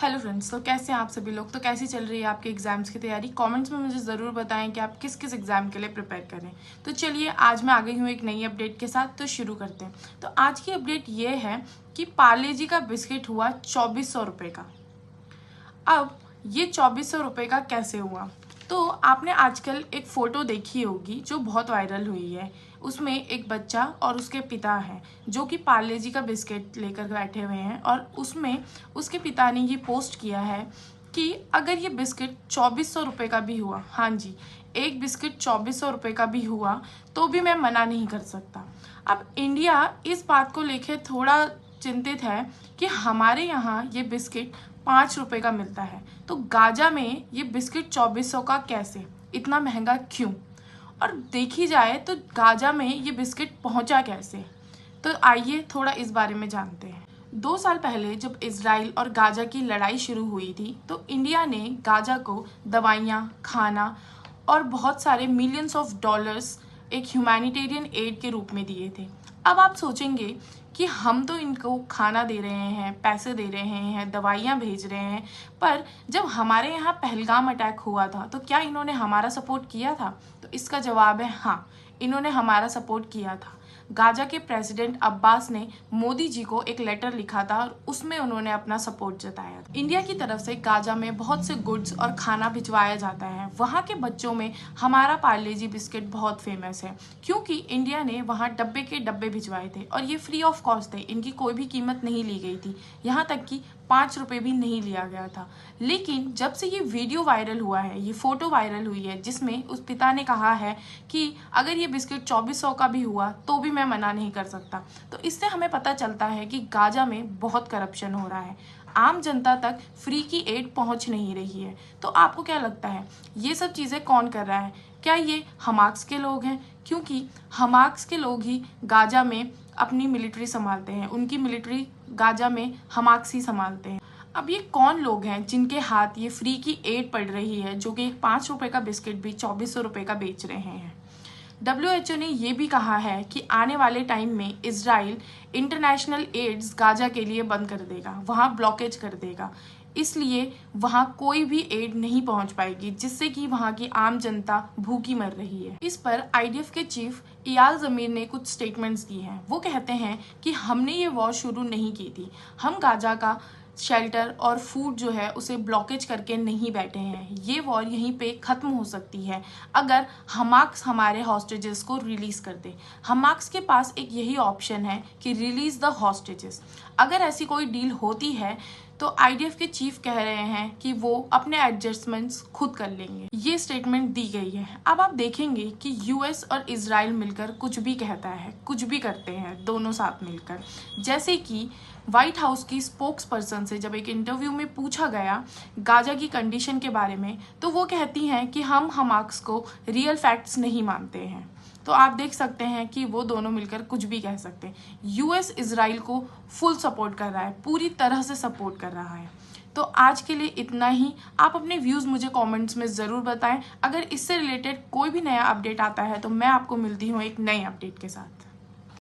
Hello friends, तो कैसे हैं आप सभी लोग। तो कैसी चल रही है आपके एग्जाम्स की तैयारी। कमेंट्स में मुझे ज़रूर बताएं कि आप किस किस एग्जाम के लिए प्रिपेयर करें। तो चलिए आज मैं आ गई हूँ एक नई अपडेट के साथ, तो शुरू करते हैं। तो आज की अपडेट ये है कि पार्ले जी का बिस्किट हुआ 2400 रुपये का। अब ये 2400 रुपये का कैसे हुआ। तो आपने आजकल एक फ़ोटो देखी होगी जो बहुत वायरल हुई है। उसमें एक बच्चा और उसके पिता हैं जो कि पार्ले जी का बिस्किट लेकर बैठे हुए हैं, और उसमें उसके पिता ने ये पोस्ट किया है कि अगर ये बिस्किट 2400 रुपये का भी हुआ, हाँ जी, एक बिस्किट 2400 रुपये का भी हुआ तो भी मैं मना नहीं कर सकता। अब इंडिया इस बात को लेकर थोड़ा चिंतित है कि हमारे यहाँ ये बिस्किट 5 रुपये का मिलता है, तो गाजा में ये बिस्किट 2400 का कैसे, इतना महंगा क्यों। और देखी जाए तो गाजा में ये बिस्किट पहुंचा कैसे। तो आइए थोड़ा इस बारे में जानते हैं। 2 साल पहले जब इजराइल और गाजा की लड़ाई शुरू हुई थी, तो इंडिया ने गाजा को दवाइयाँ, खाना और बहुत सारे मिलियंस ऑफ डॉलर्स एक ह्यूमैनिटेरियन एड के रूप में दिए थे। अब आप सोचेंगे कि हम तो इनको खाना दे रहे हैं, पैसे दे रहे हैं, दवाइयाँ भेज रहे हैं, पर जब हमारे यहाँ पहलगाम अटैक हुआ था तो क्या इन्होंने हमारा सपोर्ट किया था। तो इसका जवाब है हाँ, इन्होंने हमारा सपोर्ट किया था। गाजा के प्रेसिडेंट अब्बास ने मोदी जी को एक लेटर लिखा था और उसमें उन्होंने अपना सपोर्ट जताया था। इंडिया की तरफ से गाजा में बहुत से गुड्स और खाना भिजवाया जाता है। वहाँ के बच्चों में हमारा पार्ले जी बिस्किट बहुत फेमस है, क्योंकि इंडिया ने वहाँ डब्बे के डब्बे भिजवाए थे और ये फ्री ऑफ कॉस्ट थे। इनकी कोई भी कीमत नहीं ली गई थी, यहाँ तक कि 5 रुपये भी नहीं लिया गया था। लेकिन जब से ये वीडियो वायरल हुआ है, ये फोटो वायरल हुई है जिसमें उस पिता ने कहा है कि अगर ये बिस्किट 2400 का भी हुआ तो भी मैं मना नहीं कर सकता, तो इससे हमें पता चलता है कि गाजा में बहुत करप्शन हो रहा है। आम जनता तक फ्री की एड पहुंच नहीं रही है। तो आपको क्या लगता है ये सब चीज़ें कौन कर रहा है। क्या ये हमास के लोग हैं, क्योंकि हमास के लोग ही गाजा में अपनी मिलिट्री संभालते हैं, उनकी मिलिट्री गाजा में हमास ही संभालते हैं। अब ये कौन लोग हैं जिनके हाथ ये फ्री की एड पड़ रही है, जो कि 5 रुपये का बिस्किट भी 2400 रुपये का बेच रहे हैं। WHO ने ये भी कहा है कि आने वाले टाइम में इजराइल इंटरनेशनल एड्स गाजा के लिए बंद कर देगा, वहाँ ब्लॉकेज कर देगा, इसलिए वहाँ कोई भी एड नहीं पहुँच पाएगी, जिससे कि वहाँ की आम जनता भूखी मर रही है। इस पर IDF के चीफ इयाल ज़मीर ने कुछ स्टेटमेंट्स दिए हैं। वो कहते हैं कि हमने ये वॉर शुरू नहीं की थी, हम गाजा का शेल्टर और फूड जो है उसे ब्लॉकेज करके नहीं बैठे हैं। ये वॉर यहीं पे ख़त्म हो सकती है अगर हमास हमारे हॉस्टेजेस को रिलीज़ कर दे। हमास के पास एक यही ऑप्शन है कि रिलीज़ द हॉस्टेजेस। अगर ऐसी कोई डील होती है तो IDF के चीफ कह रहे हैं कि वो अपने एडजस्टमेंट्स खुद कर लेंगे। ये स्टेटमेंट दी गई है। अब आप देखेंगे कि US और इजराइल मिलकर कुछ भी कहता है, कुछ भी करते हैं दोनों साथ मिलकर। जैसे कि व्हाइट हाउस की स्पोक्स पर्सन से जब एक इंटरव्यू में पूछा गया गाजा की कंडीशन के बारे में, तो वो कहती हैं कि हम हमास को रियल फैक्ट्स नहीं मानते हैं। तो आप देख सकते हैं कि वो दोनों मिलकर कुछ भी कह सकते हैं। US इजराइल को फुल सपोर्ट कर रहा है, पूरी तरह से सपोर्ट कर रहा है। तो आज के लिए इतना ही। आप अपने व्यूज़ मुझे कमेंट्स में ज़रूर बताएं। अगर इससे रिलेटेड कोई भी नया अपडेट आता है तो मैं आपको मिलती हूँ एक नई अपडेट के साथ।